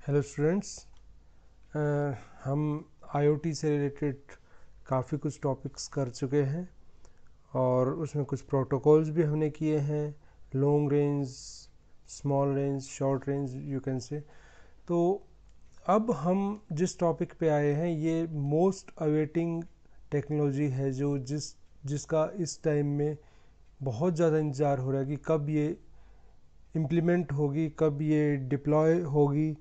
Hello students, हम IoT से related काफ़ी कुछ टॉपिक्स कर चुके हैं और उसमें कुछ प्रोटोकॉल्स भी हमने किए हैं, long range, small range, short range you can say. तो अब हम जिस टॉपिक पे आए हैं ये मोस्ट अवेटिंग टेक्नोलॉजी है जो जिसका इस टाइम में बहुत ज़्यादा इंतज़ार हो रहा है कि कब ये इम्प्लीमेंट होगी, कब ये डिप्लॉय होगी।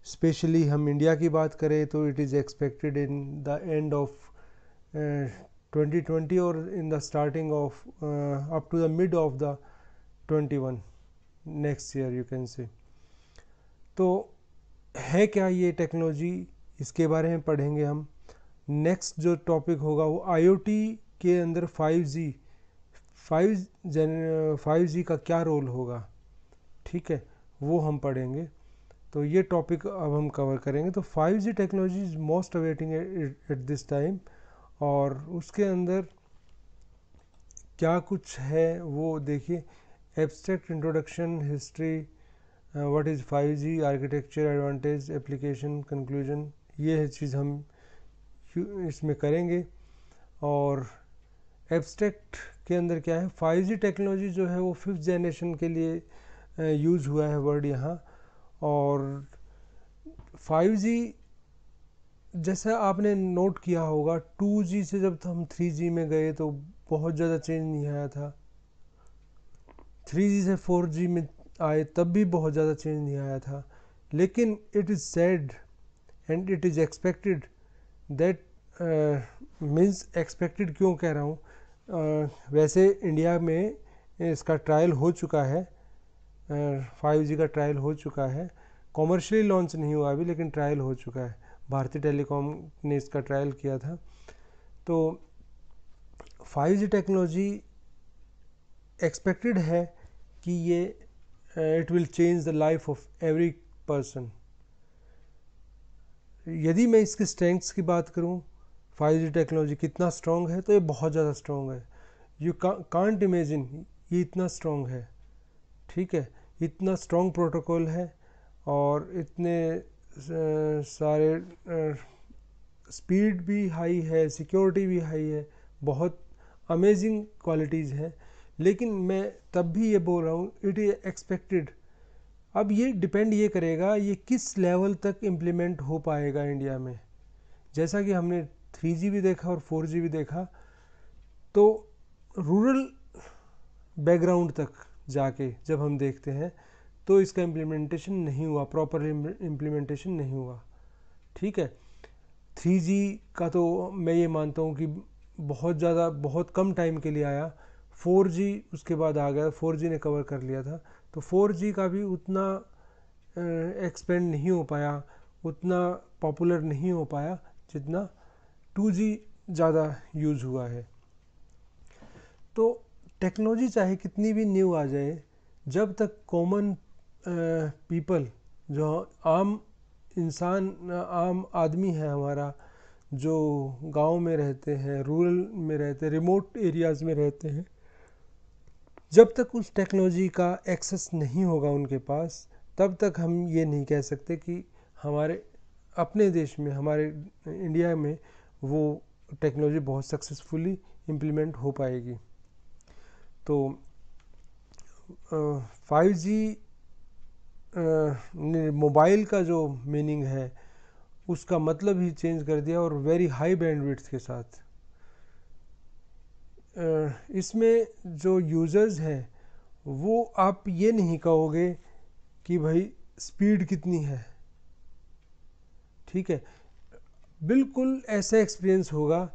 स्पेशली हम इंडिया की बात करें तो it is expected in the end of 2020 और in the starting of up to the mid of the 21 next year you can say. तो है क्या ये टेक्नोलॉजी, इसके बारे में पढ़ेंगे हम। नेक्स्ट जो टॉपिक होगा वो आईओटी के अंदर 5G का क्या रोल होगा, ठीक है, वो हम पढ़ेंगे। तो ये टॉपिक अब हम कवर करेंगे। तो 5G technology is most awaiting at this time, और उसके अंदर क्या कुछ है वो देखिए। Abstract introduction, history, what is 5G, architecture, advantage, application, conclusion, ये है चीज़ हम इसमें करेंगे। और एब्स्ट्रैक्ट के अंदर क्या है, 5G टेक्नोलॉजी जो है वो 5th जनरेशन के लिए यूज़ हुआ है वर्ड यहाँ। और 5G जैसा आपने नोट किया होगा, 2G से जब हम 3G में गए तो बहुत ज़्यादा चेंज नहीं आया था। 3G से 4G में आए तब भी बहुत ज़्यादा चेंज नहीं आया था। लेकिन it is sad and it is expected that, means expected क्यों कह रहा हूँ, वैसे इंडिया में इसका ट्रायल हो चुका है, 5G का ट्रायल हो चुका है। कॉमर्शियली लॉन्च नहीं हुआ अभी, लेकिन ट्रायल हो चुका है। भारतीय टेलीकॉम ने इसका ट्रायल किया था। तो 5G टेक्नोलॉजी एक्सपेक्टेड है कि ये it will change the life of every person. यदि मैं इसके स्ट्रेंथ्स की बात करूं, 5G टेक्नोलॉजी कितना स्ट्रॉन्ग है, तो ये बहुत ज़्यादा स्ट्रॉन्ग है। यू कांट इमेजिन ये इतना स्ट्रॉन्ग है, ठीक है। इतना स्ट्रॉन्ग प्रोटोकॉल है और इतने सारे स्पीड भी हाई है, सिक्योरिटी भी हाई है, बहुत अमेजिंग क्वालिटीज़ हैं। लेकिन मैं तब भी ये बोल रहा हूँ इट इज़ एक्सपेक्टेड। अब ये डिपेंड ये करेगा ये किस लेवल तक इम्प्लीमेंट हो पाएगा इंडिया में। जैसा कि हमने 3G भी देखा और 4G भी देखा, तो रूरल बैकग्राउंड तक जाके जब हम देखते हैं तो इसका इम्प्लीमेंटेशन नहीं हुआ, प्रॉपर इम्प्लीमेंटेशन नहीं हुआ, ठीक है। 3G का तो मैं ये मानता हूँ कि बहुत कम टाइम के लिए आया। 4G उसके बाद आ गया, 4G ने कवर कर लिया था। तो 4G का भी उतना एक्सपेंड नहीं हो पाया, उतना पॉपुलर नहीं हो पाया जितना 2G ज़्यादा यूज़ हुआ है। तो टेक्नोलॉजी चाहे कितनी भी न्यू आ जाए, जब तक कॉमन पीपल, जो आम इंसान, आम आदमी है हमारा, जो गांव में रहते हैं, रूरल में रहते हैं, रिमोट एरियाज़ में रहते हैं, जब तक उस टेक्नोलॉजी का एक्सेस नहीं होगा उनके पास, तब तक हम ये नहीं कह सकते कि हमारे अपने देश में, हमारे इंडिया में वो टेक्नोलॉजी बहुत सक्सेसफुली इम्प्लीमेंट हो पाएगी। तो 5G ने मोबाइल का जो मीनिंग है उसका मतलब ही चेंज कर दिया, और वेरी हाई बैंडविड्थ के साथ। इसमें जो यूज़र्स हैं वो आप ये नहीं कहोगे कि भाई स्पीड कितनी है, ठीक है। बिल्कुल ऐसा एक्सपीरियंस होगा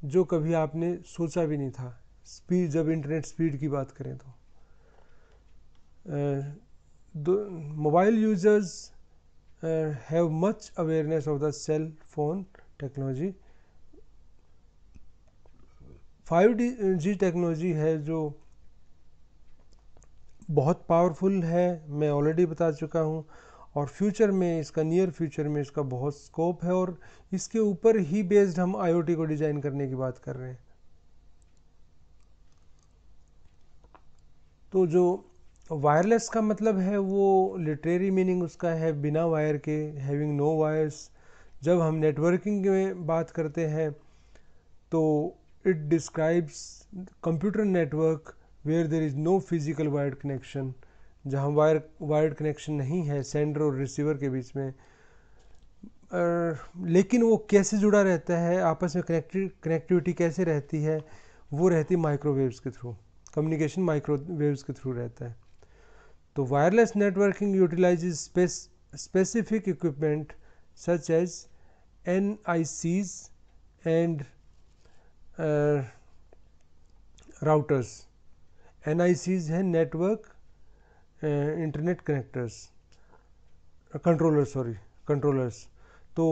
जो कभी आपने सोचा भी नहीं था। स्पीड, जब इंटरनेट स्पीड की बात करें तो mobile users have much awareness of the cell phone technology. 5G technology है जो बहुत पावरफुल है, मैं ऑलरेडी बता चुका हूँ। और फ्यूचर में इसका, नियर फ्यूचर में इसका बहुत स्कोप है, और इसके ऊपर ही बेस्ड हम आईओटी को डिज़ाइन करने की बात कर रहे हैं। तो जो वायरलेस का मतलब है, वो लिटरेरी मीनिंग उसका है बिना वायर के, हैविंग नो वायर्स। जब हम नेटवर्किंग में बात करते हैं तो it describes computer network where there is no physical wired connection, जहाँ वायर्ड कनेक्शन नहीं है सेंडर और रिसीवर के बीच में। लेकिन वो कैसे जुड़ा रहता है, आपस में कनेक्टिविटी कैसे रहती है, वो रहती माइक्रोवेव्स के थ्रू, कम्युनिकेशन माइक्रोवेव्स के थ्रू रहता है। तो wireless networking utilises specific equipment such as NICs and routers. NICs है नेटवर्क इंटरनेट कनेक्टर्स, कंट्रोलर्स। तो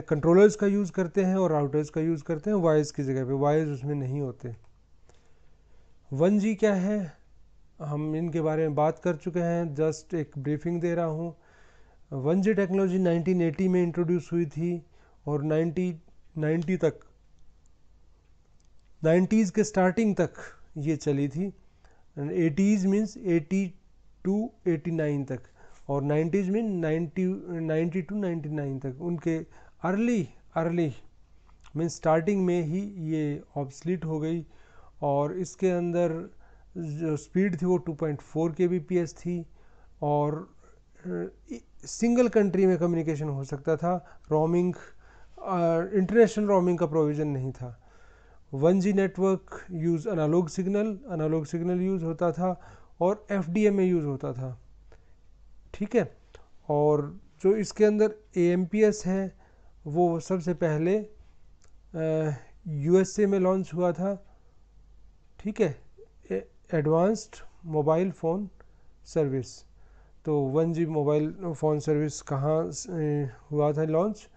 कंट्रोलर्स का यूज़ करते हैं और राउटर्स का यूज़ करते हैं वायर्स की जगह पे, वायर्स उसमें नहीं होते। 1G क्या है, हम इनके बारे में बात कर चुके हैं, जस्ट एक ब्रीफिंग दे रहा हूँ। 1G टेक्नोलॉजी 1980 में इंट्रोड्यूस हुई थी और 1990 तक, 90s के स्टार्टिंग तक ये चली थी। 80s मीन्स 80 टू 89 तक, और 90s में 90 टू 99 तक। उनके अर्ली मीन्स स्टार्टिंग में ही ये ऑब्सलीट हो गई, और इसके अंदर जो स्पीड थी वो 2.4 kbps थी, और सिंगल कंट्री में कम्युनिकेशन हो सकता था। रोमिंग, इंटरनेशनल रोमिंग का प्रोविज़न नहीं था। 1G network use analogue signal use होता था और FDMA यूज़ होता था, ठीक है। और जो इसके अंदर AMPS है वो सबसे पहले USA में लॉन्च हुआ था, ठीक है, एडवांस्ड मोबाइल फ़ोन सर्विस। तो 1G मोबाइल फ़ोन सर्विस कहाँ हुआ था लॉन्च,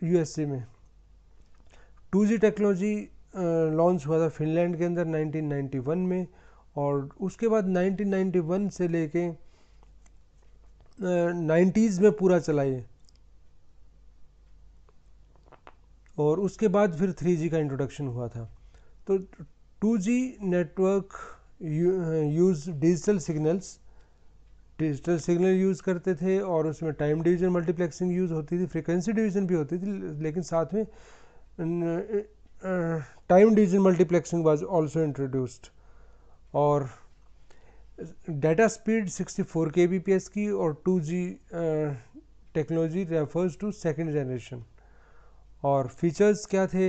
USA में। 2G टेक्नोलॉजी लॉन्च हुआ था फिनलैंड के अंदर 1991 में, और उसके बाद 1991 से लेके 90s में पूरा चला ये, और उसके बाद फिर 3G का इंट्रोडक्शन हुआ था। तो 2G network use digital signal use करते थे, और उसमें टाइम डिवीज़न मल्टीप्लेक्सिंग यूज़ होती थी, फ्रीक्वेंसी डिवीज़न भी होती थी, लेकिन साथ में time division multiplexing was also introduced. और डाटा स्पीड 64 kbps की, और 2G technology refers to second generation. और फीचर्स क्या थे,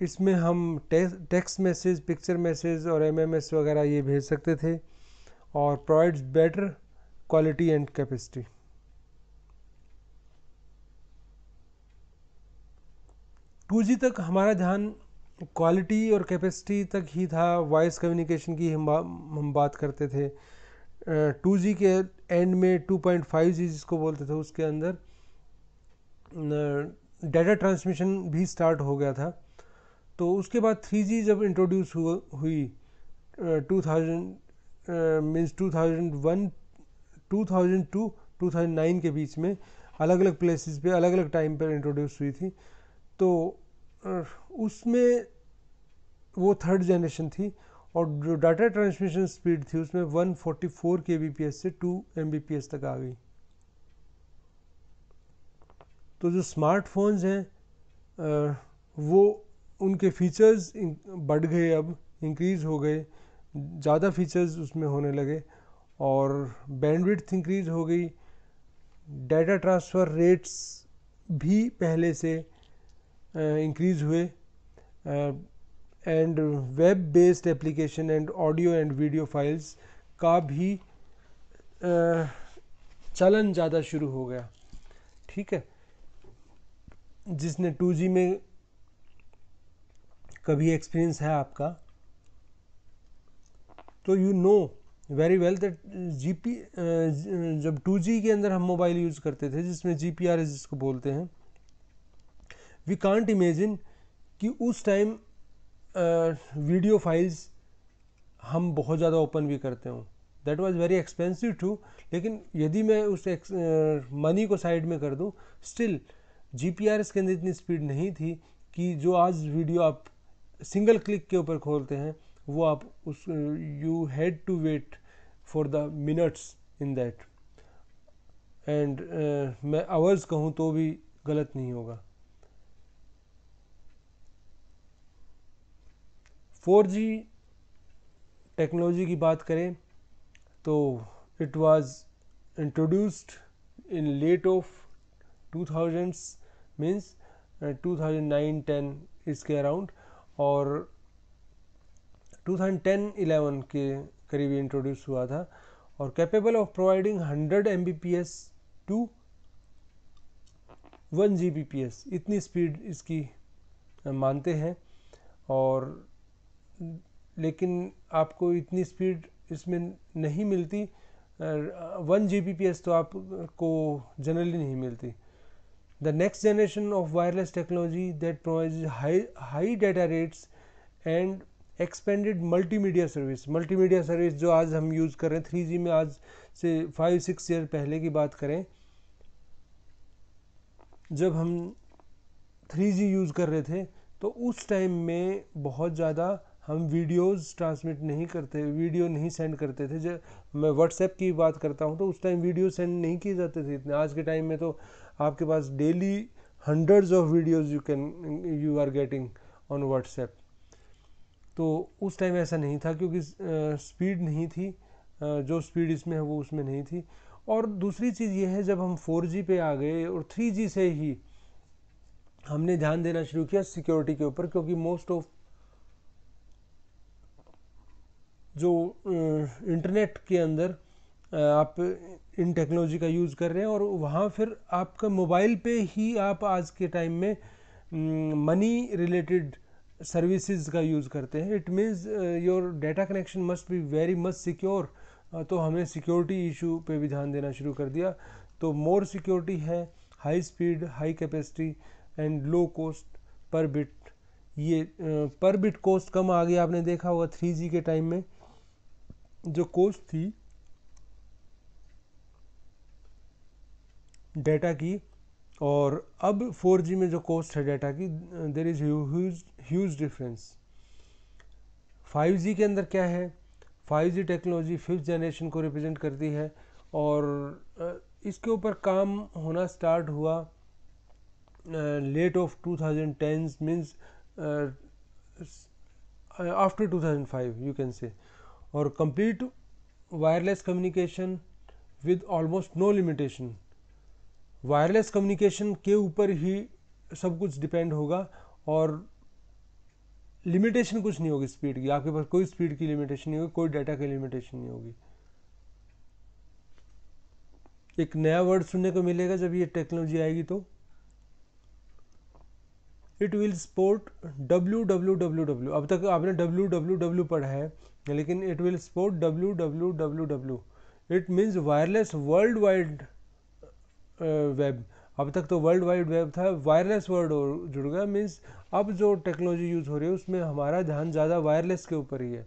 इसमें हम टेक्स्ट मैसेज, पिक्चर मैसेज और MMS वगैरह ये भेज सकते थे, और provides better quality and capacity. Two G तक हमारा ध्यान क्वालिटी और कैपेसिटी तक ही था, वॉइस कम्युनिकेशन की हम बात करते थे। 2G के एंड में 2.5G जिसको बोलते थे, उसके अंदर डाटा ट्रांसमिशन भी स्टार्ट हो गया था। तो उसके बाद 3G जब इंट्रोड्यूस हुई 2000 मीन्स 2001 2002 2009 के बीच में, अलग अलग प्लेसेस पे अलग अलग टाइम पर इंट्रोड्यूस हुई थी। तो उसमें वो थर्ड जनरेशन थी, और जो डाटा ट्रांसमिशन स्पीड थी उसमें 144 kbps से 2 Mbps तक आ गई। तो जो स्मार्टफोन्स हैं वो उनके फीचर्स बढ़ गए, अब इंक्रीज़ हो गए, ज़्यादा फीचर्स उसमें होने लगे, और बैंडविड्थ इंक्रीज़ हो गई, डाटा ट्रांसफ़र रेट्स भी पहले से इंक्रीज़ हुए, and web based application and audio and video files का भी चलन ज़्यादा शुरू हो गया, ठीक है। जिसने 2G में कभी एक्सपीरियंस है आपका, तो you know very well that जब 2G के अंदर हम मोबाइल यूज़ करते थे, जिसमें GPRS जिसको बोलते हैं, वी कांट इमेजिन कि उस टाइम वीडियो फाइल्स हम बहुत ज़्यादा ओपन भी करते हों। That was very expensive too, लेकिन यदि मैं उस मनी को साइड में कर दूं, स्टिल GPRS के अंदर इतनी स्पीड नहीं थी कि जो आज वीडियो आप सिंगल क्लिक के ऊपर खोलते हैं वो आप उस you had to wait for the minutes in that, and मैं आवर्स कहूँ तो भी गलत नहीं होगा। 4G टेक्नोलॉजी की बात करें तो it was introduced in late of 2000s, means 2009-10 इसके अराउंड, और 2010-11 के करीब इंट्रोड्यूस हुआ था, और capable of providing 100 Mbps to 1 Gbps, इतनी स्पीड इसकी मानते हैं। और लेकिन आपको इतनी स्पीड इसमें नहीं मिलती, 1 Gbps तो आपको जनरली नहीं मिलती। The next generation of wireless technology that provides high data rates and expanded multimedia service. Multimedia service जो आज हम यूज़ कर रहे हैं 3G में, आज से 5-6 ईयर पहले की बात करें, जब हम 3G यूज़ कर रहे थे तो उस टाइम में बहुत ज़्यादा हम वीडियोस ट्रांसमिट नहीं करते, वीडियो नहीं सेंड करते थे। जब मैं व्हाट्सएप की बात करता हूँ तो उस टाइम वीडियो सेंड नहीं किए जाते थे इतने। आज के टाइम में तो आपके पास daily hundreds of videos you are getting on WhatsApp. तो उस टाइम ऐसा नहीं था क्योंकि स्पीड नहीं थी, जो स्पीड इसमें है वो उसमें नहीं थी। और दूसरी चीज़ ये है, जब हम 4G पे आ गए और 3G से ही हमने ध्यान देना शुरू किया सिक्योरिटी के ऊपर, क्योंकि मोस्ट ऑफ जो इंटरनेट के अंदर आप इन टेक्नोलॉजी का यूज़ कर रहे हैं, और वहाँ फिर आपका मोबाइल पे ही आप आज के टाइम में मनी रिलेटेड सर्विसेज का यूज़ करते हैं। It means your data connection must be very much secure. तो हमने सिक्योरिटी इशू पे भी ध्यान देना शुरू कर दिया। तो मोर सिक्योरिटी है, high speed, high capacity and low cost per bit. ये पर बिट कॉस्ट कम आ गई, आपने देखा होगा 3G के टाइम में जो कॉस्ट थी डाटा की, और अब 4G में जो कॉस्ट है डाटा की, there is huge difference. 5G के अंदर क्या है, 5G टेक्नोलॉजी 5th जनरेशन को रिप्रेजेंट करती है, और इसके ऊपर काम होना स्टार्ट हुआ late of 2010s, means after 2005 you can say. और complete wireless communication with almost no limitation. Wireless communication के ऊपर ही सब कुछ डिपेंड होगा, और लिमिटेशन कुछ नहीं होगी स्पीड की। आपके पास कोई स्पीड की लिमिटेशन नहीं होगी, कोई डाटा की लिमिटेशन नहीं होगी। एक नया वर्ड सुनने को मिलेगा जब ये टेक्नोलॉजी आएगी, तो इट विल सपोर्ट www। अब तक आपने www पढ़ा है, लेकिन it will support www। It means wireless world wide web. अब तक तो वर्ल्ड वाइड वेब था, वायरलेस वर्ड और जुड़ गया। मीन्स अब जो टेक्नोलॉजी यूज़ हो रही है उसमें हमारा ध्यान ज़्यादा वायरलेस के ऊपर ही है।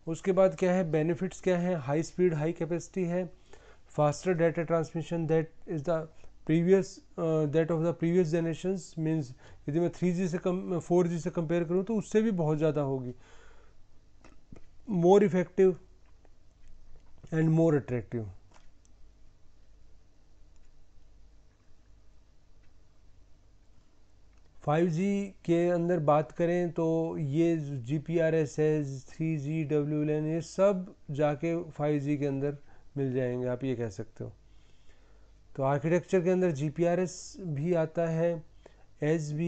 उसके बाद क्या है, बेनिफिट्स क्या हैं, हाई स्पीड, हाई कैपेसिटी है, faster data transmission that is the previous that of the previous generations. Means यदि मैं 3G से 4G से कंपेयर करूँ तो उससे भी बहुत ज़्यादा होगी। More effective and more attractive. Five G के अंदर बात करें तो ये GPRS है, 3G, WLAN, ये सब जाके 5G के अंदर मिल जाएंगे, आप ये कह सकते हो। तो आर्किटेक्चर के अंदर GPRS भी आता है, HB,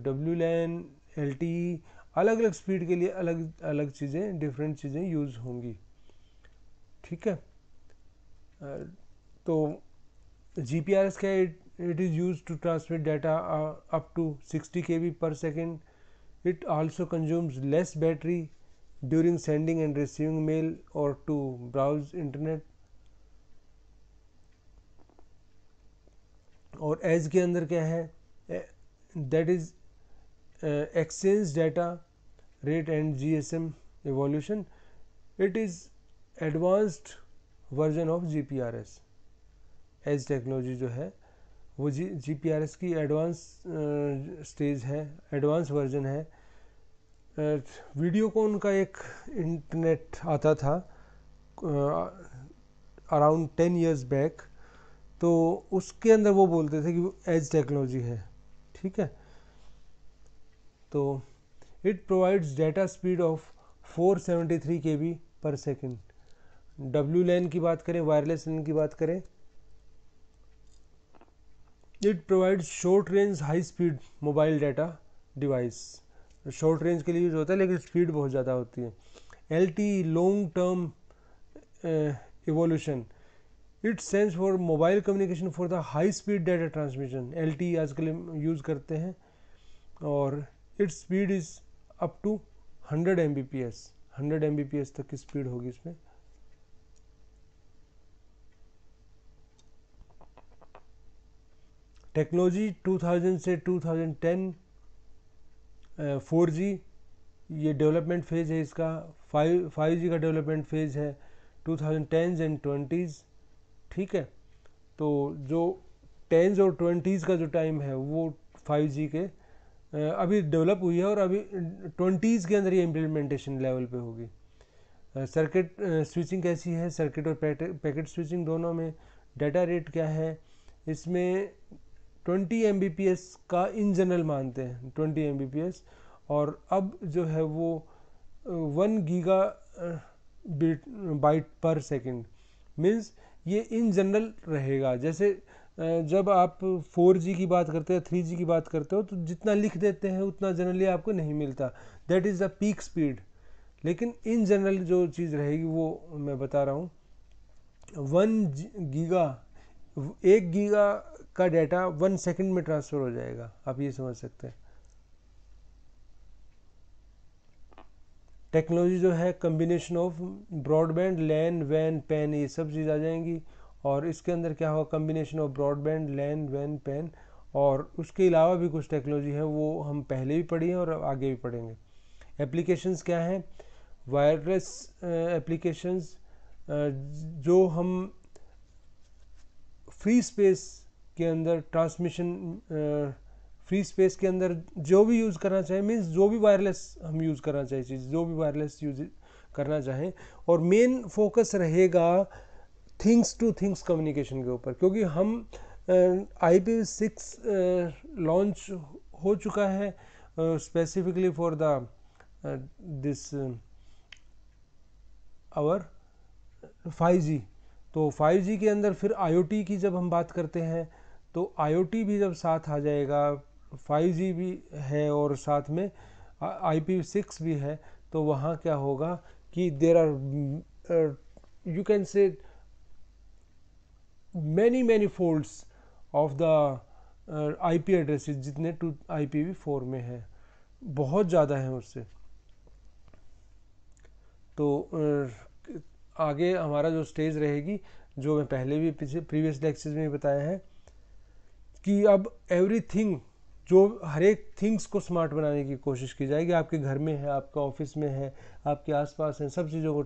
WLAN, LTE, अलग अलग स्पीड के लिए अलग अलग चीज़ें, डिफरेंट चीज़ें यूज़ होंगी। ठीक है। तो GPRS क्या है, it is used to transmit data up to 60 kb per second. It also consumes less battery during sending and receiving mail or to browse internet. और एज के अंदर क्या है, that is exchange data rate and GSM evolution. It is advanced version of GPRS। EDGE technology जो है वो GPRS की advance stage है, एडवांस वर्जन है। वीडियोकॉन का एक इंटरनेट आता था अराउंड 10 years बैक, तो उसके अंदर वो बोलते थे कि वो एज टेक्नोलॉजी है, ठीक है। तो it provides data speed of 473 KB पर सेकेंड। WLAN की बात करें, वायरलेस LAN की बात करें, it provides short range high speed mobile data device. Short range के लिए यूज होता है लेकिन स्पीड बहुत ज़्यादा होती है। LTE long term evolution, it stands for mobile communication for the high speed data transmission. LTE आजकल यूज़ करते हैं और its speed is up to 100 Mbps, 100 Mbps तक की स्पीड होगी इसमें। टेक्नोलॉजी 2000 से 2010 4G ये डेवलपमेंट फेज़ है इसका, 5G का डेवलपमेंट फेज़ है 2010s एंड 20s, ठीक है। तो जो 10s और 20s का जो टाइम है वो 5G के अभी डेवलप हुई है और अभी 20s के अंदर ये इम्प्लीमेंटेशन लेवल पे होगी। सर्किट स्विचिंग कैसी है, सर्किट और पैकेट स्विचिंग दोनों में। डाटा रेट क्या है इसमें, 20 Mbps का इन जनरल मानते हैं, 20 Mbps, और अब जो है वो 1 गीगा बाइट पर सेकेंड, मीन्स ये इन जनरल रहेगा। जैसे जब आप 4G की बात करते हो, 3G की बात करते हो, तो जितना लिख देते हैं उतना जनरली आपको नहीं मिलता, that is the peak speed. लेकिन इन जनरल जो चीज़ रहेगी वो मैं बता रहा हूँ, 1 गीगा का डाटा 1 सेकंड में ट्रांसफ़र हो जाएगा, आप ये समझ सकते हैं। टेक्नोलॉजी जो है कम्बिनेशन ऑफ ब्रॉडबैंड, लैन, वैन, पैन, ये सब चीज़ आ जाएंगी। और इसके अंदर क्या होगा, कम्बिनेशन ऑफ ब्रॉडबैंड, लैन, वैन, पैन, और उसके अलावा भी कुछ टेक्नोलॉजी है वो हम पहले भी पढ़ी हैं और आगे भी पढ़ेंगे। एप्लीकेशंस क्या हैं, वायरलेस एप्लीकेशंस, जो हम फ्री स्पेस के अंदर ट्रांसमिशन, फ्री स्पेस के अंदर जो भी यूज़ करना चाहें, मीन्स जो भी वायरलेस हम यूज़ करना चाहें, चीज़ जो भी वायरलेस यूज करना चाहें, और मेन फोकस रहेगा थिंग्स टू थिंग्स कम्युनिकेशन के ऊपर, क्योंकि हम IPv6 लॉन्च हो चुका है specifically for the this our 5G। तो 5G के अंदर फिर IoT की जब हम बात करते हैं तो IoT भी जब साथ आ जाएगा, 5G भी है और साथ में IPv6 भी है, तो वहाँ क्या होगा कि there are you can say many folds of the IP addresses जितने टू IPv4 में है, बहुत ज़्यादा है उससे। तो आगे हमारा जो स्टेज रहेगी, जो मैं पहले भी प्रीवियस लेक्चर्स में बताया है कि अब एवरीथिंग, जो हर एक थिंग्स को स्मार्ट बनाने की कोशिश की जाएगी। आपके घर में है, आपका ऑफिस में है, आपके आसपास है, सब चीज़ों को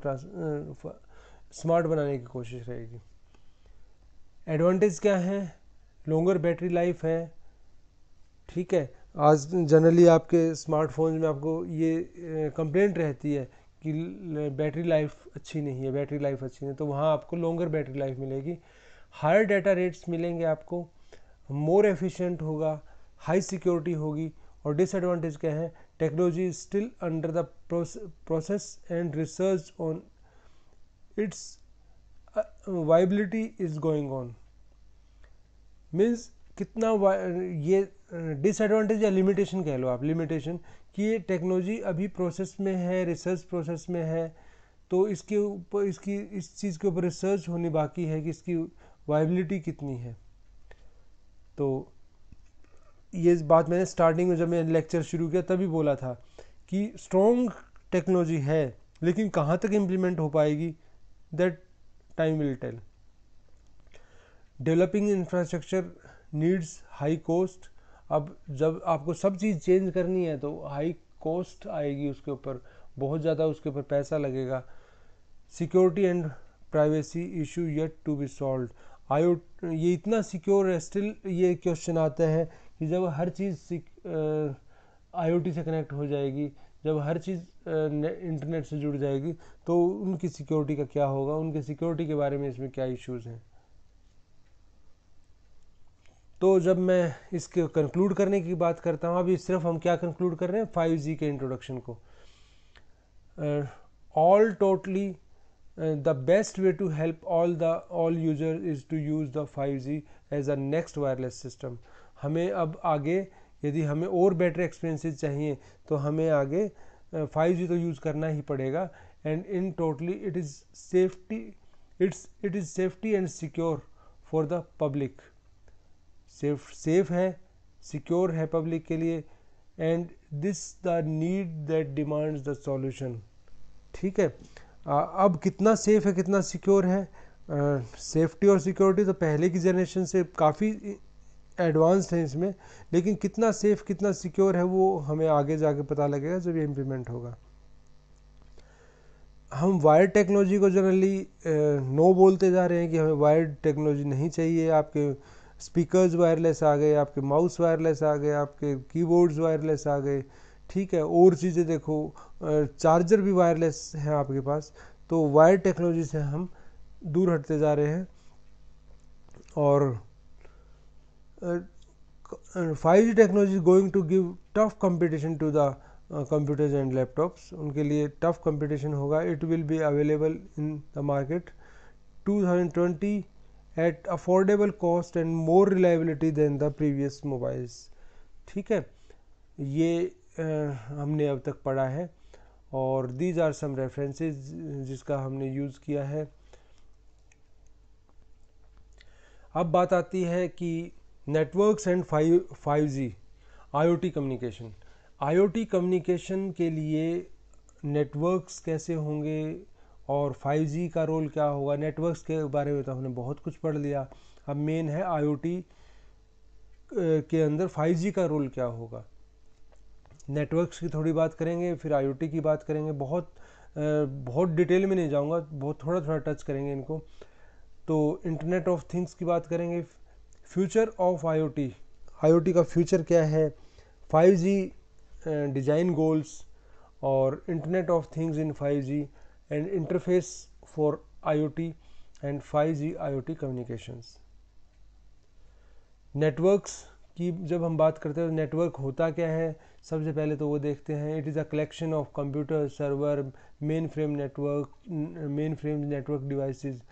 स्मार्ट बनाने की कोशिश रहेगी। एडवांटेज क्या है, लॉन्गर बैटरी लाइफ है, ठीक है। आज जनरली आपके स्मार्टफोन में आपको ये कंप्लेंट रहती है कि बैटरी लाइफ अच्छी नहीं है, बैटरी लाइफ अच्छी नहीं है, तो वहाँ आपको लॉन्गर बैटरी लाइफ मिलेगी। हायर डाटा रेट्स मिलेंगे आपको, मोर एफिशिएंट होगा, हाई सिक्योरिटी होगी। और डिसएडवांटेज क्या है, technology still under the process and research on it's viability is going on. Means कितना ये डिसएडवांटेज या लिमिटेशन कह लो आप, लिमिटेशन कि ये टेक्नोलॉजी अभी प्रोसेस में है, रिसर्च प्रोसेस में है, तो इसके ऊपर इस चीज़ के ऊपर रिसर्च होनी बाकी है कि इसकी वाइबिलिटी कितनी है। तो ये बात मैंने स्टार्टिंग में जब मैं लेक्चर शुरू किया तभी बोला था कि स्ट्रॉन्ग टेक्नोलॉजी है, लेकिन कहाँ तक इम्प्लीमेंट हो पाएगी that time will tell. Developing infrastructure needs high cost. अब जब आपको सब चीज़ चेंज करनी है तो हाई कॉस्ट आएगी, उसके ऊपर बहुत ज़्यादा उसके ऊपर पैसा लगेगा। Security and privacy issue yet to be solve. ये इतना सिक्योर है, स्टिल ये क्वेश्चन आता है कि जब हर चीज़ आईओटी से कनेक्ट हो जाएगी, जब हर चीज़ इंटरनेट से जुड़ जाएगी, तो उनकी सिक्योरिटी का क्या होगा, उनके सिक्योरिटी के बारे में इसमें क्या इश्यूज़ हैं। तो जब मैं इसके कंक्लूड करने की बात करता हूँ, अभी सिर्फ हम क्या कंक्लूड कर रहे हैं, 5G के इंट्रोडक्शन को। All totally the best way to help all users is to use the 5G as a next wireless system। हमें अब आगे यदि हमें और बेटर एक्सपीरियंसेस चाहिए तो हमें आगे 5G तो यूज़ करना ही पड़ेगा। And in totally it is safety and secure for the public. Safe है, सिक्योर है पब्लिक के लिए, and this the need that demands the solution. ठीक है, अब कितना सेफ है, कितना सिक्योर है, सेफ्टी और सिक्योरिटी तो पहले की जनरेशन से काफ़ी एडवांस्ड है इसमें, लेकिन कितना सेफ कितना सिक्योर है वो हमें आगे जाके पता लगेगा जब ये इम्प्लीमेंट होगा। हम वायर्ड टेक्नोलॉजी को जनरली नो बोलते जा रहे हैं कि हमें वायर्ड टेक्नोलॉजी नहीं चाहिए। आपके स्पीकर्स वायरलेस आ गए, आपके माउस वायरलेस आ गए, आपके कीबोर्ड्स वायरलेस आ गए, ठीक है, और चीज़ें देखो, चार्जर भी वायरलेस है आपके पास। तो वायर्ड टेक्नोलॉजी से हम दूर हटते जा रहे हैं। और 5G technology is going to give tough competition to the computers and laptops. उनके लिए टफ कंपटीशन होगा। It will be available in the market 2020 at affordable cost and more reliability than the previous mobiles. ठीक है, ये हमने अब तक पढ़ा है, और दीज आर सम रेफरेंसेस जिसका हमने यूज़ किया है। अब बात आती है कि networks and 5G IoT communication. IoT communication के लिए नेटवर्क्स कैसे होंगे और 5G का रोल क्या होगा। नेटवर्क्स के बारे में तो हमने बहुत कुछ पढ़ लिया, अब मेन है IoT के अंदर 5G का रोल क्या होगा। नेटवर्क्स की थोड़ी बात करेंगे, फिर IoT की बात करेंगे। बहुत डिटेल में नहीं जाऊंगा, बहुत थोड़ा थोड़ा टच करेंगे इनको। तो इंटरनेट ऑफ थिंग्स की बात करेंगे, फ्यूचर ऑफ IoT का फ्यूचर क्या है, 5G डिज़ाइन गोल्स, और internet of things in 5G and interface for IoT and 5G IoT communications. Networks की जब हम बात करते हैं तो नेटवर्क होता क्या है, सबसे पहले तो वो देखते हैं। It is a collection of computer, server, mainframe network devices,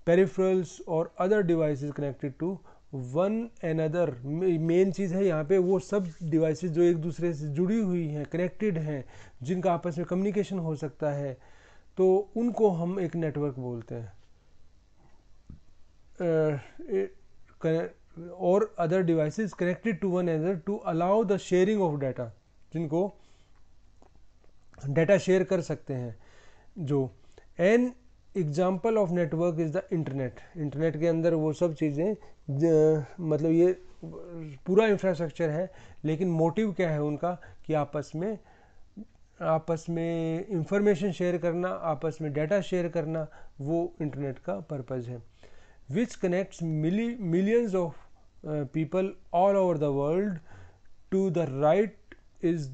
peripherals और other devices connected to one another. Main चीज़ है यहाँ पे वो सब डिवाइसेस जो एक दूसरे से जुड़ी हुई हैं, कनेक्टेड हैं, जिनका आपस में कम्युनिकेशन हो सकता है, तो उनको हम एक नेटवर्क बोलते हैं। और other devices connected to one another to allow the sharing of data, जिनको डाटा शेयर कर सकते हैं। जो an example of network is the internet. Internet के अंदर वो सब चीज़ें, मतलब ये पूरा इंफ्रास्ट्रक्चर है, लेकिन मोटिव क्या है उनका कि आपस में इंफॉर्मेशन शेयर करना, आपस में डाटा शेयर करना, वो इंटरनेट का पर्पज़ है। Which connects millions of people all over the world to the right is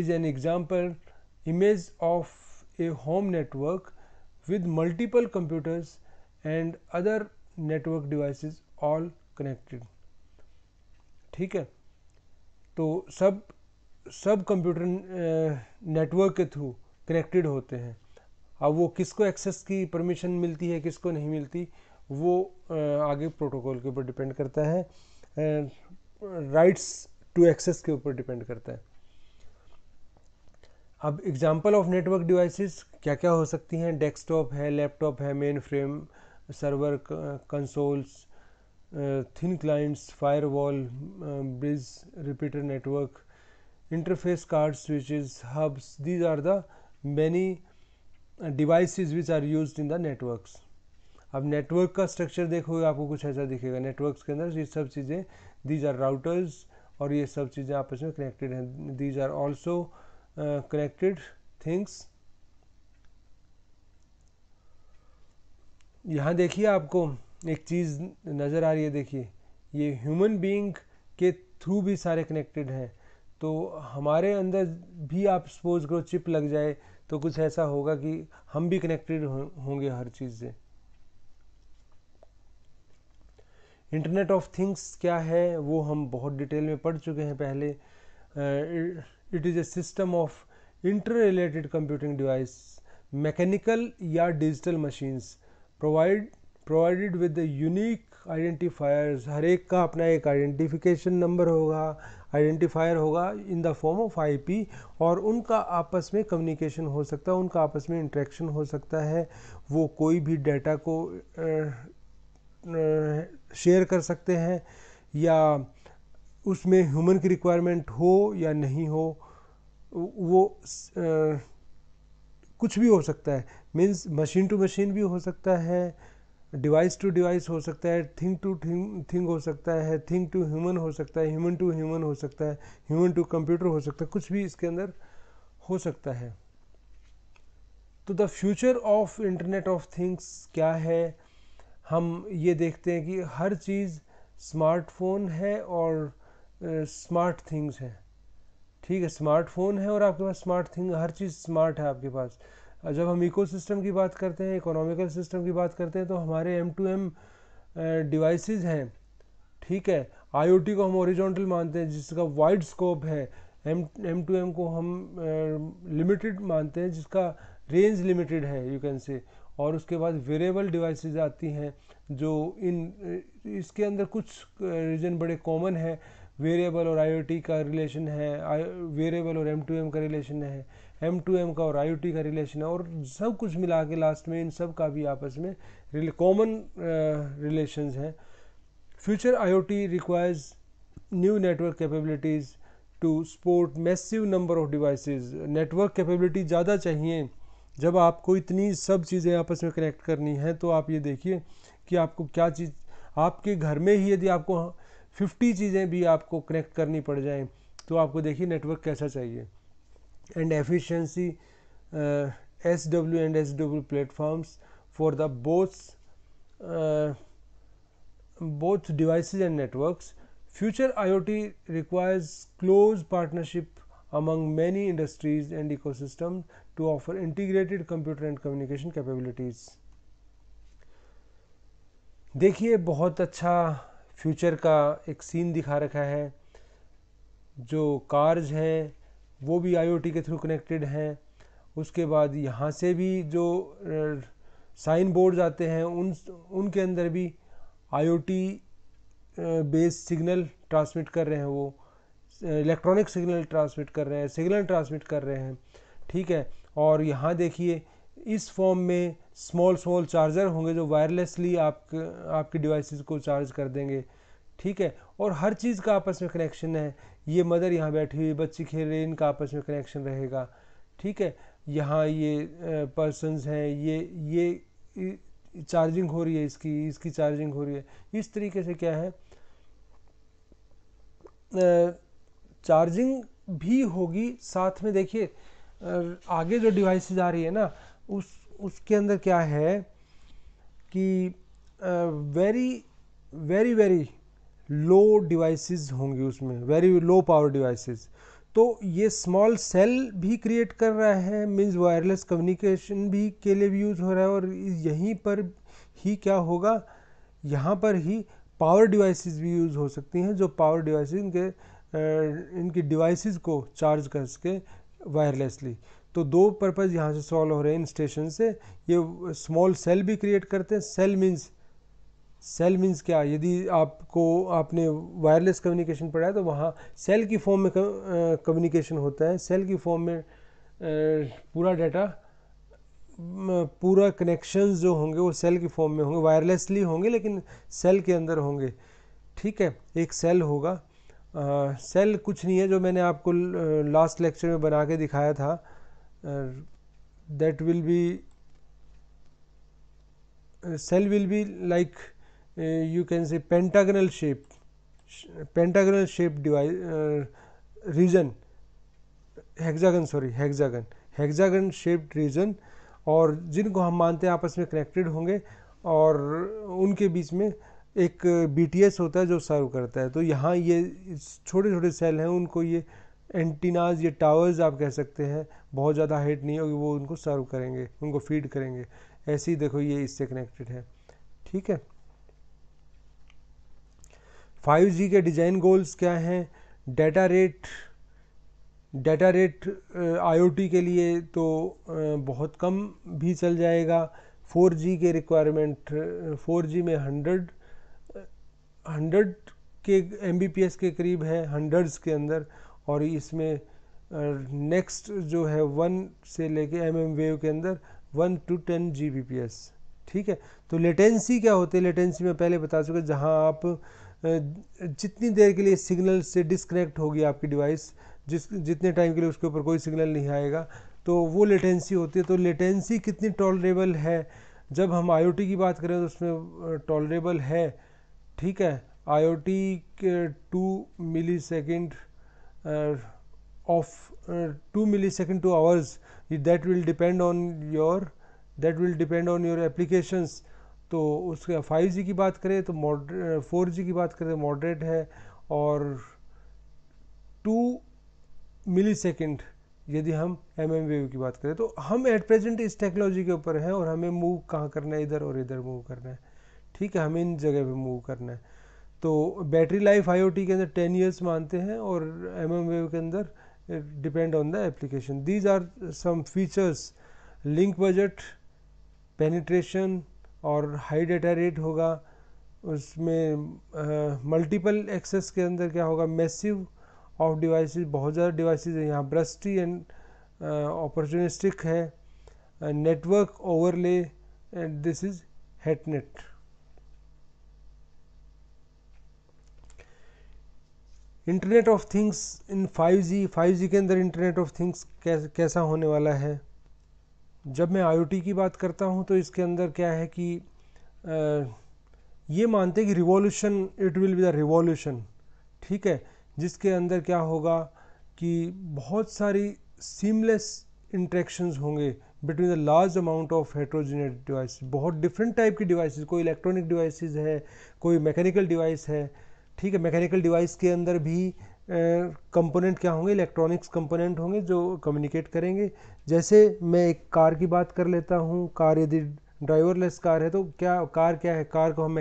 an example image of a home network with multiple computers and other network devices all connected। ठीक है, तो सब computer network के through connected होते हैं। अब वो किसको एक्सेस की परमिशन मिलती है, किसको नहीं मिलती, वो आगे प्रोटोकॉल के ऊपर डिपेंड करता है, राइट्स टू एक्सेस के ऊपर डिपेंड करता है। अब एग्जांपल ऑफ नेटवर्क डिवाइसेस क्या क्या हो सकती हैं, डेस्कटॉप है, लैपटॉप है, mainframe, server, consoles, thin clients, firewall, bridge, repeater network, interface card, switches, hubs. These are the many devices which are used in the networks. अब network का structure देखोगे आपको कुछ ऐसा दिखेगा। नेटवर्क्स के अंदर ये सब चीज़ें, दीज आर राउटर्स, और ये सब चीज़ें आपस में कनेक्टेड हैं। These are also connected things. यहाँ देखिए आपको एक चीज़ नज़र आ रही है, देखिए ये ह्यूमन बीइंग के थ्रू भी सारे कनेक्टेड हैं। तो हमारे अंदर भी आप सपोज करो चिप लग जाए तो कुछ ऐसा होगा कि हम भी कनेक्टेड होंगे हर चीज़ से। इंटरनेट ऑफ थिंग्स क्या है वो हम बहुत डिटेल में पढ़ चुके हैं पहले। It is a system of interrelated computing device, mechanical या digital machines, provided with the unique identifiers. हर एक का अपना एक आइडेंटिफिकेशन नंबर होगा, आइडेंटिफायर होगा in the form of IP, और उनका आपस में कम्युनिकेशन हो सकता है, उनका आपस में इंटरेक्शन हो सकता है। वो कोई भी डाटा को शेयर कर सकते हैं, या उसमें ह्यूमन की रिक्वायरमेंट हो या नहीं हो, वो कुछ भी हो सकता है। मीन्स मशीन टू मशीन भी हो सकता है, डिवाइस टू डिवाइस हो सकता है, थिंग टू थिंग हो सकता है, थिंग टू ह्यूमन हो सकता है, ह्यूमन टू ह्यूमन हो सकता है, ह्यूमन टू कंप्यूटर हो सकता है, कुछ भी इसके अंदर हो सकता है। तो the future of internet of things क्या है? हम ये देखते हैं कि हर चीज़ स्मार्टफोन है और स्मार्ट थिंग्स है। ठीक है, स्मार्टफोन है और आपके पास स्मार्ट थिंग, हर चीज़ स्मार्ट है आपके पास। जब हम इकोसिस्टम की बात करते हैं, इकोनॉमिकल सिस्टम की बात करते हैं, तो हमारे M2M डिवाइसेस हैं। ठीक है, आईओटी को हम हॉरिजॉन्टल मानते हैं जिसका वाइड स्कोप है, M2M को हम लिमिटेड मानते हैं जिसका रेंज लिमिटेड है, यू कैन से। और उसके बाद वेरिएबल डिवाइसेस आती हैं जो इसके अंदर कुछ रीजन बड़े कॉमन है। वेरिएबल और आईओटी का रिलेशन है, वेरिएबल और M2M का रिलेशन है, M2M का और आईओटी का रिलेशन है, और सब कुछ मिला के लास्ट में इन सब का भी आपस में कॉमन रिलेशंस हैं। Future IoT requires new network capabilities to support massive number of devices. Network capability ज़्यादा चाहिए जब आपको इतनी सब चीज़ें आपस में कनेक्ट करनी है। तो आप ये देखिए कि आपको क्या चीज़, आपके घर में ही यदि आपको 50 चीज़ें भी आपको कनेक्ट करनी पड़ जाएं तो आपको देखिए नेटवर्क कैसा चाहिए। And efficiency SW platforms for the both devices and networks. Future IoT requires close partnership among many industries and ecosystems to offer integrated computer and communication capabilities. देखिए बहुत अच्छा फ्यूचर का एक सीन दिखा रखा है। जो कार्स हैं वो भी आईओटी के थ्रू कनेक्टेड हैं। उसके बाद यहाँ से भी जो साइन बोर्ड्स आते हैं उनके अंदर भी आईओटी बेस्ड सिग्नल ट्रांसमिट कर रहे हैं, वो इलेक्ट्रॉनिक सिग्नल ट्रांसमिट कर रहे हैं, सिग्नल ट्रांसमिट कर रहे हैं। ठीक है, और यहाँ देखिए इस फॉर्म में स्मॉल चार्जर होंगे जो वायरलेसली आपके डिवाइसेस को चार्ज कर देंगे। ठीक है, और हर चीज़ का आपस में कनेक्शन है। ये मदर यहाँ बैठी हुई, बच्ची खेल रही, इनका आपस में कनेक्शन रहेगा। ठीक है, यहाँ ये पर्सन्स हैं, ये चार्जिंग हो रही है, इसकी चार्जिंग हो रही है। इस तरीके से क्या है, चार्जिंग भी होगी साथ में। देखिए आगे जो डिवाइसेस आ रही है ना उसके अंदर क्या है कि very very very low devices होंगी उसमें, वेरी लो पावर डिवाइसेस। तो ये स्मॉल सेल भी क्रिएट कर रहा है, मीन्स वायरलेस कम्युनिकेशन भी के लिए भी यूज़ हो रहा है। और यहीं पर ही क्या होगा, यहाँ पर ही पावर डिवाइसेस भी यूज़ हो सकती हैं, जो पावर डिवाइसेस इनकी डिवाइसेस को चार्ज कर सके वायरलेसली। तो दो पर्पज़ यहाँ से सॉल्व हो रहे हैं इन स्टेशन से। ये स्मॉल सेल भी क्रिएट करते हैं। सेल मीन्स क्या, यदि आपने वायरलेस कम्युनिकेशन पढ़ा है तो वहाँ सेल की फॉर्म में कम्युनिकेशन होता है। सेल की फॉर्म में पूरा डाटा, पूरा कनेक्शंस जो होंगे वो सेल की फॉर्म में होंगे, वायरलेसली होंगे लेकिन सेल के अंदर होंगे। ठीक है, एक सेल होगा। सेल कुछ नहीं है, जो मैंने आपको लास्ट लेक्चर में बना के दिखाया था, that will be, cell will be like you can say pentagonal shape device region, hexagon shaped region, और जिनको हम मानते हैं आपस में कनेक्टेड होंगे और उनके बीच में एक BTS होता है जो सर्व करता है। तो यहाँ ये छोटे छोटे सेल हैं, उनको ये एंटीनाज, ये टावर्स आप कह सकते हैं, बहुत ज़्यादा हाइट नहीं होगी, वो उनको सर्व करेंगे, उनको फीड करेंगे। ऐसे ही देखो ये इससे कनेक्टेड है, ठीक है। 5G के डिज़ाइन गोल्स क्या हैं? डाटा रेट IoT के लिए तो बहुत कम भी चल जाएगा। 4G के रिक्वायरमेंट, 4G में 100 के Mbps के करीब है, हंड्रेड्स के अंदर, और इसमें नेक्स्ट जो है 1 से लेके mm वेव के अंदर 1 to 10 Gbps, ठीक है। तो लेटेंसी क्या होती है? लेटेंसी में पहले बता चुका, जहां आप जितनी देर के लिए सिग्नल से डिस्कनेक्ट होगी आपकी डिवाइस, जितने टाइम के लिए उसके ऊपर कोई सिग्नल नहीं आएगा, तो वो लेटेंसी होती है। तो लेटेंसी कितनी टॉलरेबल है? जब हम IoT की बात करें तो उसमें टॉलरेबल है, ठीक है। IoT के 2 millisecond of 2 millisecond two hours, that will depend on your applications. तो उसके 5G की बात करें तो 4G की बात करें तो मॉडरेट है, और 2 मिलीसेकंड यदि हम mm वेव की बात करें। तो हम एट प्रेजेंट इस टेक्नोलॉजी के ऊपर हैं, और हमें मूव कहाँ करना है? इधर और इधर मूव करना है, ठीक है, हमें इन जगह पे मूव करना है। तो बैटरी लाइफ IoT के अंदर 10 ईयर्स मानते हैं, और mm वेव के अंदर depend on the application. These are some features. Link budget, penetration और हाई डाटा रेट होगा। उसमें मल्टीपल एक्सेस के अंदर क्या होगा? मैसिव ऑफ डिवाइसेस, बहुत ज़्यादा डिवाइसेस है यहाँ। ब्रस्टी एंड अपॉर्चुनिस्टिक है। Network overlay, and this is hetnet. Internet of things in 5G के अंदर इंटरनेट ऑफ थिंग्स कैसा होने वाला है? जब मैं IoT की बात करता हूँ तो इसके अंदर क्या है कि ये मानते हैं कि revolution, it will be the revolution, ठीक है, जिसके अंदर क्या होगा कि बहुत सारी सीमलेस इंटरेक्शंस होंगे between the large amount of heterogeneous device. बहुत डिफरेंट टाइप की डिवाइसेस, कोई इलेक्ट्रॉनिक डिवाइसेस है, कोई मैकेनिकल डिवाइस है, ठीक है। मैकेनिकल डिवाइस के अंदर भी कंपोनेंट क्या होंगे? इलेक्ट्रॉनिक्स कंपोनेंट होंगे जो कम्युनिकेट करेंगे। जैसे मैं एक कार की बात कर लेता हूँ। कार यदि ड्राइवरलेस कार है तो कार क्या है? कार को हम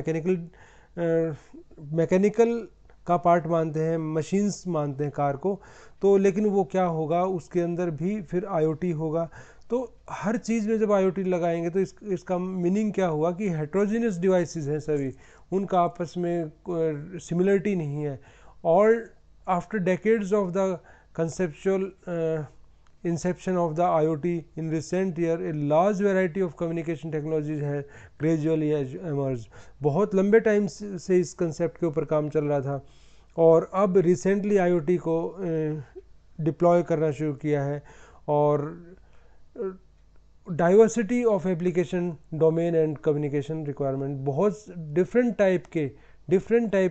मैकेनिकल का पार्ट मानते हैं, मशीन्स मानते हैं कार को। तो लेकिन वो क्या होगा? उसके अंदर भी फिर IoT होगा। तो हर चीज़ में जब IoT लगाएंगे तो इसका मीनिंग क्या हुआ कि हेट्रोजीनियस डिवाइसेस हैं सभी, उनका आपस में सिमिलरिटी नहीं है। और after decades of the conceptual inception of the IoT in recent year, a large variety of communication technologies है gradually emerged। बहुत लंबे टाइम से इस कंसेप्ट के ऊपर काम चल रहा था, और अब रिसेंटली IoT को डिप्लॉय करना शुरू किया है। और diversity of application, domain and communication requirement, बहुत डिफरेंट टाइप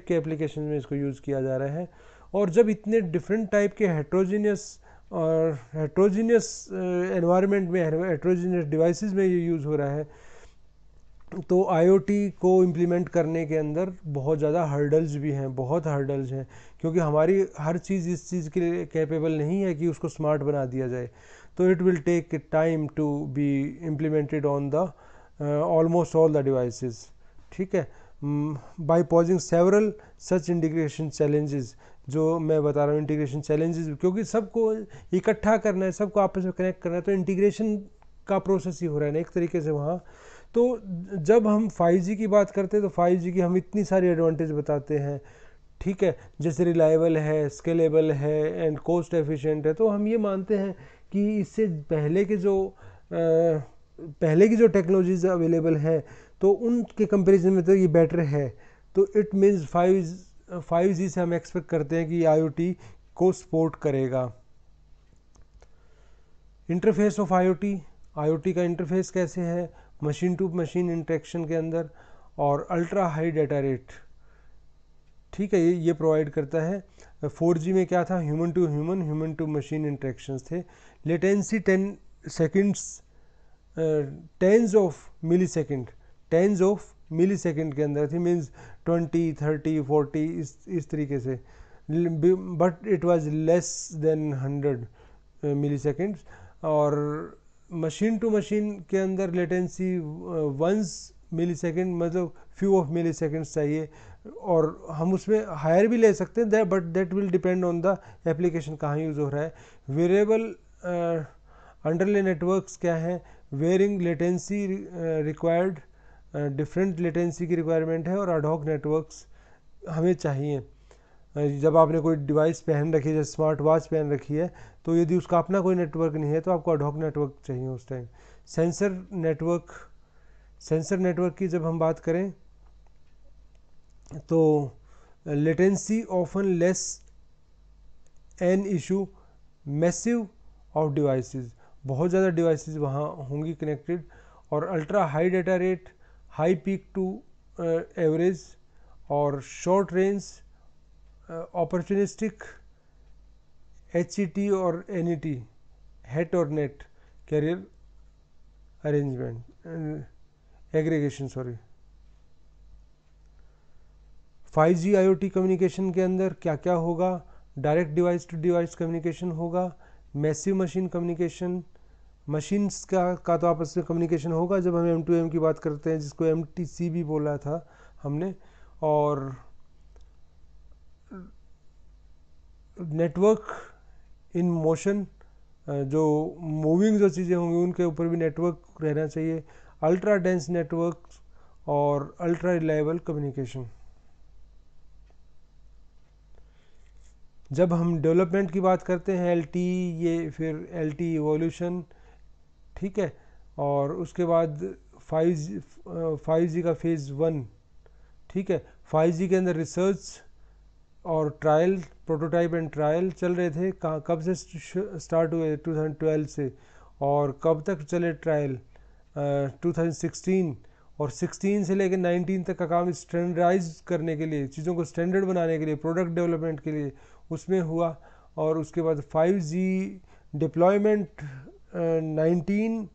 के एप्लीकेशन में इसको यूज़ किया जा रहा है। और जब इतने डिफरेंट टाइप के हेट्रोजीनियस एनवायरनमेंट में, हेट्रोजीनियस डिवाइसेस में ये यूज़ हो रहा है, तो IoT को इम्प्लीमेंट करने के अंदर बहुत ज़्यादा हर्डल्स भी हैं, बहुत हर्डल्स हैं, क्योंकि हमारी हर चीज़ इस चीज़ के लिए कैपेबल नहीं है कि उसको स्मार्ट बना दिया जाए। तो it will take time to be implemented on the almost all the devices, ठीक है। By posing several such integration challenges, जो मैं बता रहा हूँ इंटीग्रेशन चैलेंजेस, क्योंकि सबको इकट्ठा करना है, सबको आपस में कनेक्ट करना है, तो इंटीग्रेशन का प्रोसेस ही हो रहा है ना एक तरीके से वहाँ। तो जब हम 5G की बात करते हैं तो 5G की हम इतनी सारी एडवांटेज बताते हैं, ठीक है, जैसे रिलायबल है, स्केलेबल है एंड कॉस्ट एफिशिएंट है। तो हम ये मानते हैं कि इससे पहले की जो टेक्नोलॉजीज अवेलेबल हैं तो उनके कंपैरिजन में तो ये बेटर है। तो इट मीन्स 5G से हम एक्सपेक्ट करते हैं कि IoT को सपोर्ट करेगा। इंटरफेस ऑफ IoT का इंटरफेस कैसे है? मशीन टू मशीन इंटरेक्शन के अंदर, और अल्ट्रा हाई डाटा रेट, ठीक है, ये प्रोवाइड करता है। 4G में क्या था? ह्यूमन टू मशीन इंटरेक्शंस थे। Latency 10 seconds, tens of millisecond के अंदर थी, मीन्स 20, 30, 40 इस तरीके से। But it was less than 100 milliseconds. और मशीन टू मशीन के अंदर लेटेंसी वंस मिली सेकेंड, मतलब फ्यू ऑफ मिली सेकेंड्स चाहिए, और हम उसमें हायर भी ले सकते हैं, but that will depend on the application कहाँ यूज़ हो रहा है। वेरिएबल अंडरले नेटवर्क्स क्या हैं, varying latency required, different latency की रिक्वायरमेंट है, और एडहॉक नेटवर्क्स हमें चाहिए। जब आपने कोई डिवाइस पहन रखी है, जैसे स्मार्ट वॉच पहन रखी है, तो यदि उसका अपना कोई नेटवर्क नहीं है तो आपको एडहॉक नेटवर्क चाहिए उस टाइम। सेंसर नेटवर्क की जब हम बात करें तो latency often less an issue massive of devices, बहुत ज़्यादा डिवाइसेस वहाँ होंगी कनेक्टेड, और ultra high data rate, high peak to average, और शॉर्ट रेंज अपॉर्चुनिस्टिक HET और NET, हेट और net carrier arrangement aggregation, sorry. 5G IoT communication के अंदर क्या क्या होगा, direct device to device communication होगा, मैसिव मशीन कम्युनिकेशन, मशीन्स का तो आपस में कम्युनिकेशन होगा जब हम M2M की बात करते हैं, जिसको MTC भी बोला था हमने, और नेटवर्क इन मोशन, जो मूविंग जो चीज़ें होंगी उनके ऊपर भी नेटवर्क रहना चाहिए, अल्ट्रा डेंस नेटवर्क और अल्ट्रा रिलायबल कम्युनिकेशन। जब हम डेवलपमेंट की बात करते हैं LTE, ये फिर LTE इवोल्यूशन, ठीक है, और उसके बाद 5G का फेज़ 1, ठीक है। 5G के अंदर रिसर्च और ट्रायल, प्रोटोटाइप एंड ट्रायल चल रहे थे, कहाँ कब से स्टार्ट हुए, 2012 से, और कब तक चले ट्रायल, 2016, और 16 से लेकर 19 तक का काम स्टैंडर्डाइज करने के लिए, चीज़ों को स्टैंडर्ड बनाने के लिए, प्रोडक्ट डेवलपमेंट के लिए उसमें हुआ। और उसके बाद 5G डिप्लॉयमेंट 19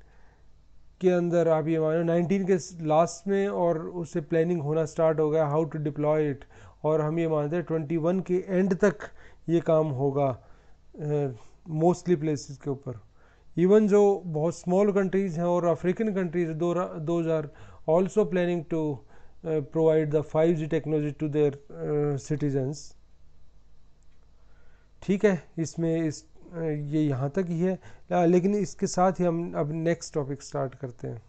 के अंदर, आप ये मानो 19 के लास्ट में, और उससे प्लानिंग होना स्टार्ट हो गया, हाउ टू डिप्लॉय इट, और हम ये मानते हैं 21 के एंड तक ये काम होगा मोस्टली प्लेसेस के ऊपर। इवन जो बहुत स्मॉल कंट्रीज़ हैं और African countries, those are also planning to provide the 5G technology to their citizens, ठीक है। इसमें ये यहाँ तक ही है, लेकिन इसके साथ ही हम अब नेक्स्ट टॉपिक स्टार्ट करते हैं।